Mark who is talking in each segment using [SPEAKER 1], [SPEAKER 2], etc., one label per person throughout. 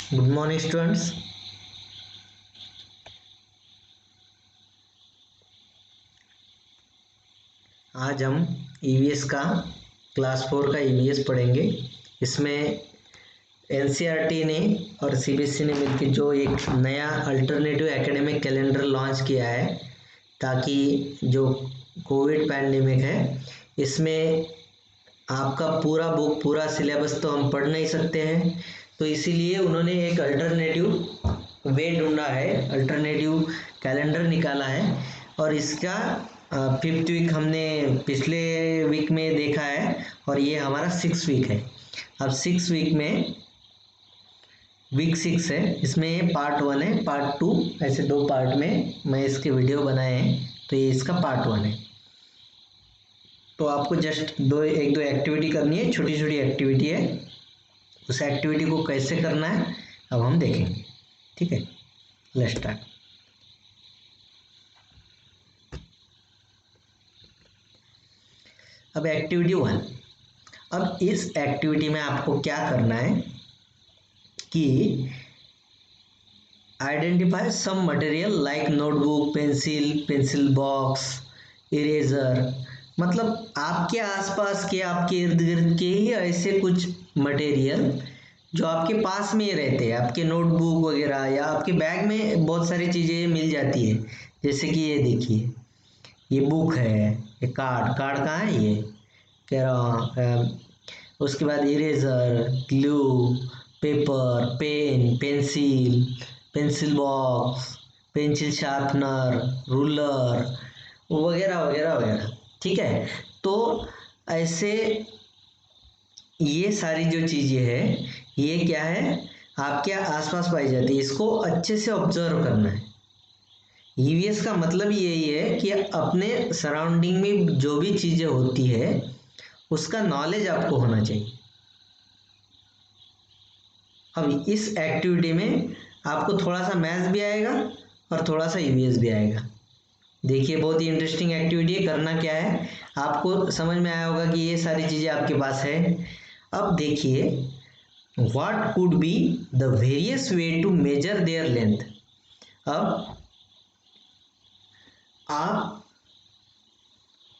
[SPEAKER 1] Good morning students. आज हम EVS का क्लास 4 का ईवीएस पढ़ेंगे। इसमें एनसीईआरटी ने और सीबीएसई ने मिलकर जो एक नया अल्टरनेटिव एकेडमिक कैलेंडर लॉन्च किया है, ताकि जो कोविड पैंडेमिक है इसमें आपका पूरा सिलेबस तो हम पढ़ नहीं सकते हैं, तो इसीलिए उन्होंने एक अल्टरनेटिव वे ढूंढा है, अल्टरनेटिव कैलेंडर निकाला है। और इसका 5th वीक हमने पिछले वीक में देखा है और ये हमारा 6th वीक है। अब 6th वीक में वीक 6 है, इसमें पार्ट 1 है, पार्ट 2, ऐसे दो पार्ट में मैं इसके वीडियो बनाए हैं, तो ये इसका पार्ट 1 है। तो आपको जस्ट एक दो एक्टिविटी करनी है, छोटी छोटी एक्टिविटी है। उस एक्टिविटी को कैसे करना है अब हम देखेंगे, ठीक है। Let's start. अब एक्टिविटी 1। अब इस एक्टिविटी में आपको क्या करना है कि identify some material like notebook, pencil box, eraser. मतलब आपके आसपास के, आपके इर्द गिर्द के ही ऐसे कुछ मटेरियल जो आपके पास में ही रहते हैं, आपके नोटबुक वगैरह या आपके बैग में बहुत सारी चीज़ें मिल जाती है। जैसे कि ये देखिए, ये बुक है, ये कार्ड कहाँ है, ये कह रहा। उसके बाद eraser, glue, paper, pen, pencil box, pencil sharpener, ruler वगैरह वगैरह वगैरह, ठीक है। तो ऐसे ये सारी जो चीज़ें हैं, ये क्या है, आपके आसपास पाई जाती है। इसको अच्छे से ऑब्जर्व करना है। ईवीएस का मतलब यही है कि अपने सराउंडिंग में जो भी चीज़ें होती है उसका नॉलेज आपको होना चाहिए। अब इस एक्टिविटी में आपको थोड़ा सा मैथ्स भी आएगा और थोड़ा सा ईवीएस भी आएगा। देखिए, बहुत ही इंटरेस्टिंग एक्टिविटी है। करना क्या है, आपको समझ में आया होगा कि ये सारी चीज़ें आपके पास है। अब देखिए, what could be the various way to measure their length. अब आप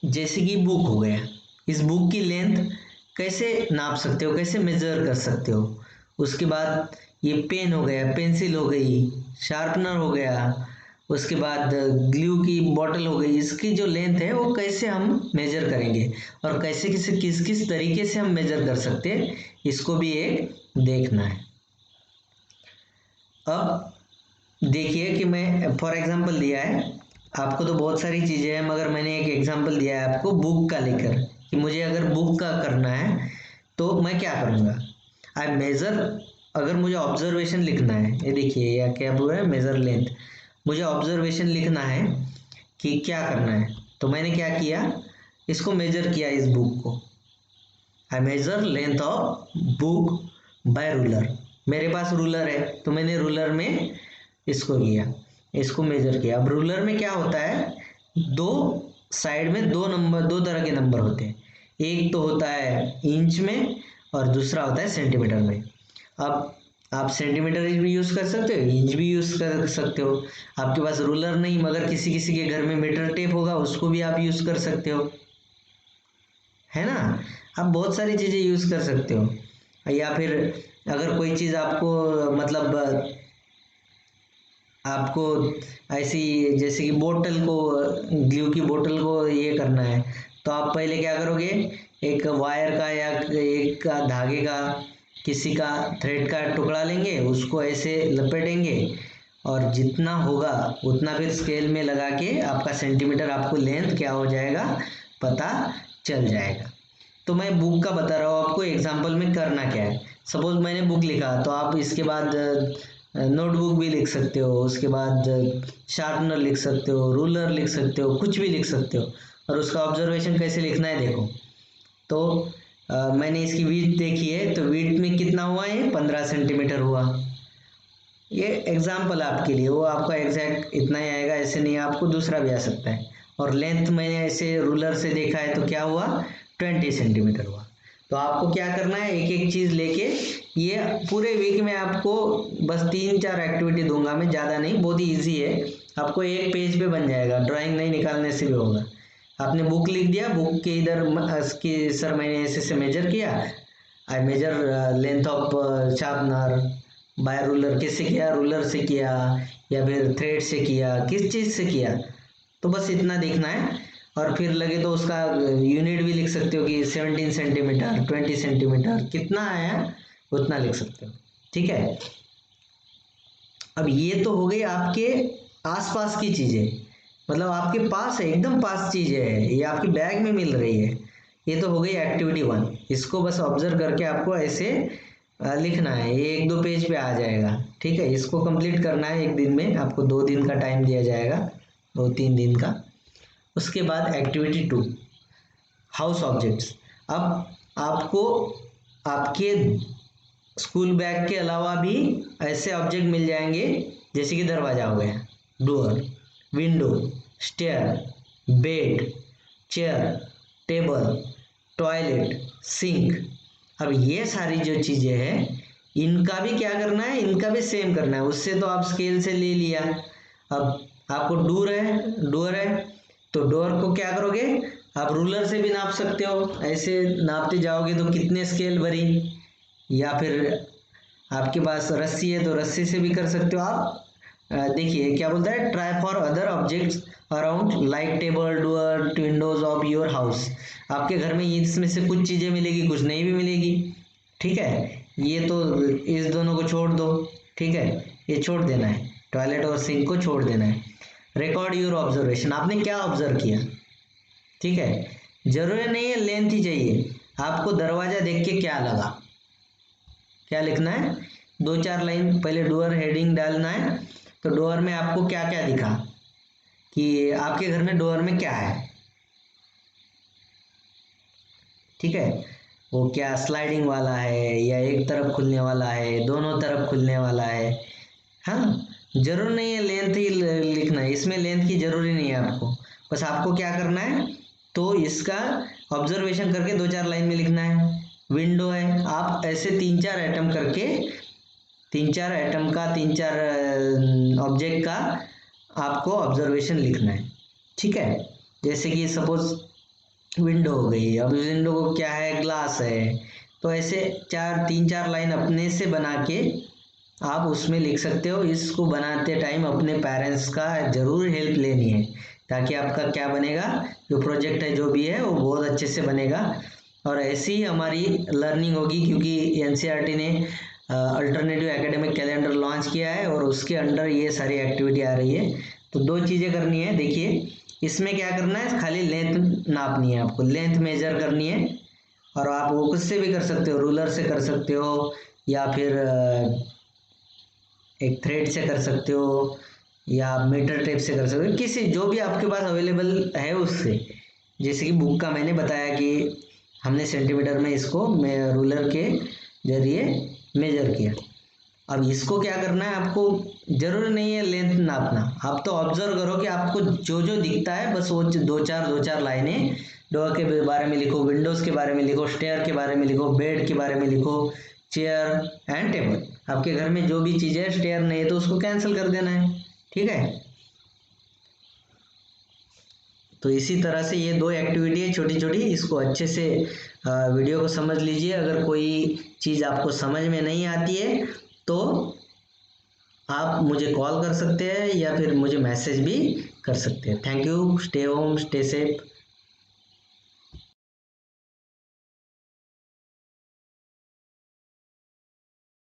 [SPEAKER 1] जैसे कि बुक हो गया, इस बुक की लेंथ कैसे नाप सकते हो, कैसे मेजर कर सकते हो। उसके बाद ये पेन हो गया, पेंसिल हो गई, शार्पनर हो गया, उसके बाद ग्लू की बॉटल हो गई। इसकी जो लेंथ है वो कैसे हम मेजर करेंगे और कैसे किस किस तरीके से हम मेजर कर सकते हैं, इसको भी एक देखना है। अब देखिए कि मैं फॉर एग्जांपल दिया है आपको, तो बहुत सारी चीज़ें हैं, मगर मैंने एक एग्जांपल दिया है आपको बुक का लेकर, कि मुझे अगर बुक का करना है तो मैं क्या करूँगा। आई मेज़र, अगर मुझे ऑब्जर्वेशन लिखना है, ये देखिए या क्या बोल रहा है, मेज़र लेंथ। मुझे ऑब्जर्वेशन लिखना है कि क्या करना है, तो मैंने क्या किया, इसको मेजर किया, इस बुक को। I measure length of book by ruler. मेरे पास रूलर है तो मैंने रूलर में इसको लिया, इसको मेजर किया। अब रूलर में क्या होता है, दो साइड में दो तरह के नंबर होते हैं। एक तो होता है इंच में और दूसरा होता है सेंटीमीटर में। अब आप सेंटीमीटर भी यूज़ कर सकते हो, इंच भी यूज़ कर सकते हो। आपके पास रूलर नहीं, मगर किसी किसी के घर में मीटर टेप होगा, उसको भी आप यूज़ कर सकते हो, है ना। आप बहुत सारी चीज़ें यूज़ कर सकते हो। या फिर अगर कोई चीज़ आपको मतलब आपको ऐसी, जैसे कि बोतल को, ग्लू की बोतल को ये करना है, तो आप पहले क्या करोगे, एक वायर का या एक का धागे का, किसी का थ्रेड का टुकड़ा लेंगे, उसको ऐसे लपेटेंगे और जितना होगा उतना फिर स्केल में लगा के आपका सेंटीमीटर, आपको लेंथ क्या हो जाएगा पता चल जाएगा। तो मैं बुक का बता रहा हूँ आपको, एग्जाम्पल में करना क्या है। सपोज मैंने बुक लिखा, तो आप इसके बाद नोटबुक भी लिख सकते हो, उसके बाद शार्पनर लिख सकते हो, रूलर लिख सकते हो, कुछ भी लिख सकते हो। और उसका ऑब्जर्वेशन कैसे लिखना है देखो। तो मैंने इसकी विड्थ देखी है, तो विड्थ में कितना हुआ है, 15 सेंटीमीटर हुआ। ये एग्जाम्पल आपके लिए, वो आपका एग्जैक्ट इतना ही आएगा, ऐसे नहीं, आपको दूसरा भी आ सकता है। और लेंथ मैंने ऐसे रूलर से देखा है, तो क्या हुआ, 20 सेंटीमीटर हुआ। तो आपको क्या करना है, एक एक चीज़ लेके ये पूरे वीक में आपको बस 3-4 एक्टिविटी दूंगा मैं, ज़्यादा नहीं, बहुत ही ईजी है। आपको एक पेज पे बन जाएगा, ड्राइंग नहीं निकालने से भी होगा। आपने बुक लिख दिया, बुक के इधर कि सर मैंने ऐसे से मेजर किया, I measure length of sharpener by ruler, किससे किया, रूलर से किया या फिर थ्रेड से किया, किस चीज़ से किया, तो बस इतना देखना है। और फिर लगे तो उसका यूनिट भी लिख सकते हो कि 17 सेंटीमीटर, 20 सेंटीमीटर, कितना आया उतना लिख सकते हो। ठीक है, अब ये तो हो गई आपके आसपास की चीज़ें, मतलब आपके पास है, एकदम पास चीज़ें है, ये आपके बैग में मिल रही है। ये तो हो गई एक्टिविटी 1। इसको बस ऑब्जर्व करके आपको ऐसे लिखना है, ये 1-2 पेज पे आ जाएगा। ठीक है, इसको कंप्लीट करना है एक दिन में, आपको 2 दिन का टाइम दिया जाएगा, 2-3 दिन का। उसके बाद एक्टिविटी 2, हाउस ऑब्जेक्ट्स। अब आपको आपके स्कूल बैग के अलावा भी ऐसे ऑब्जेक्ट मिल जाएंगे, जैसे कि दरवाजा हो गया, door, window, stair, bed, chair, table, toilet, sink. अब ये सारी जो चीज़ें हैं, इनका भी क्या करना है, इनका भी सेम करना है। उससे तो आप स्केल से ले लिया। अब आपको डोर है तो डोर को क्या करोगे, आप रूलर से भी नाप सकते हो, ऐसे नापते जाओगे तो कितने स्केल भरी, या फिर आपके पास रस्सी है तो रस्सी से भी कर सकते हो आप। देखिए क्या बोलता है, try for other objects around like table, door, Windows of your house. आपके घर में इसमें से कुछ चीज़ें मिलेगी, कुछ नहीं भी मिलेगी। ठीक है, ये तो इस दोनों को छोड़ दो। ठीक है, ये छोड़ देना है, टॉयलेट और सिंक को छोड़ देना है। रिकॉर्ड योर ऑब्जर्वेशन, आपने क्या ऑब्जर्व किया। ठीक है, जरूरी नहीं है लेंथ ही चाहिए, आपको दरवाजा देख के क्या लगा, क्या लिखना है, 2-4 लाइन पहले डोअर हेडिंग डालना है। तो डोअर में आपको क्या क्या दिखा, कि आपके घर में डोअर में क्या है। ठीक है, वो क्या स्लाइडिंग वाला है, या एक तरफ खुलने वाला है, दोनों तरफ खुलने वाला है। हाँ, जरूर नहीं है लेंथ ही लिखना है, इसमें लेंथ की जरूरी नहीं है आपको, बस आपको क्या करना है, तो इसका ऑब्जर्वेशन करके 2-4 लाइन में लिखना है। विंडो है, आप ऐसे 3-4 आइटम करके, 3-4 आइटम का, 3-4 ऑब्जेक्ट का आपको ऑब्जर्वेशन लिखना है। ठीक है, जैसे कि सपोज विंडो हो गई, अब विंडो को क्या है, ग्लास है, तो ऐसे 3-4 लाइन अपने से बना के आप उसमें लिख सकते हो। इसको बनाते टाइम अपने पेरेंट्स का ज़रूर हेल्प लेनी है, ताकि आपका क्या बनेगा, जो प्रोजेक्ट है जो भी है वो बहुत अच्छे से बनेगा। और ऐसी ही हमारी लर्निंग होगी, क्योंकि एनसीईआरटी ने अल्टरनेटिव एकेडमिक कैलेंडर लॉन्च किया है और उसके अंडर ये सारी एक्टिविटी आ रही है। तो 2 चीज़ें करनी है, देखिए इसमें क्या करना है, खाली लेंथ नापनी है, आपको लेंथ मेजर करनी है। और आप वो किससे भी कर सकते हो, रूलर से कर सकते हो, या फिर एक थ्रेड से कर सकते हो, या मीटर टेप से कर सकते हो, किसी जो भी आपके पास अवेलेबल है उससे। जैसे कि बुक का मैंने बताया कि हमने सेंटीमीटर में इसको मैं रूलर के जरिए मेजर किया। अब इसको क्या करना है, आपको जरूरी नहीं है लेंथ नापना, आप तो ऑब्जर्व करो कि आपको जो जो दिखता है बस वो 2-4 लाइनें डोर के बारे में लिखो, विंडोज के बारे में लिखो, स्टेयर के बारे में लिखो, बेड के बारे में लिखो, चेयर एंड टेबल। आपके घर में जो भी चीज़ है, स्टेयर नहीं है तो उसको कैंसिल कर देना है। ठीक है, तो इसी तरह से ये 2 एक्टिविटी है छोटी छोटी, इसको अच्छे से वीडियो को समझ लीजिए। अगर कोई चीज़ आपको समझ में नहीं आती है तो आप मुझे कॉल कर सकते हैं, या फिर मुझे मैसेज भी कर सकते हैं। Thank you, stay home, stay safe.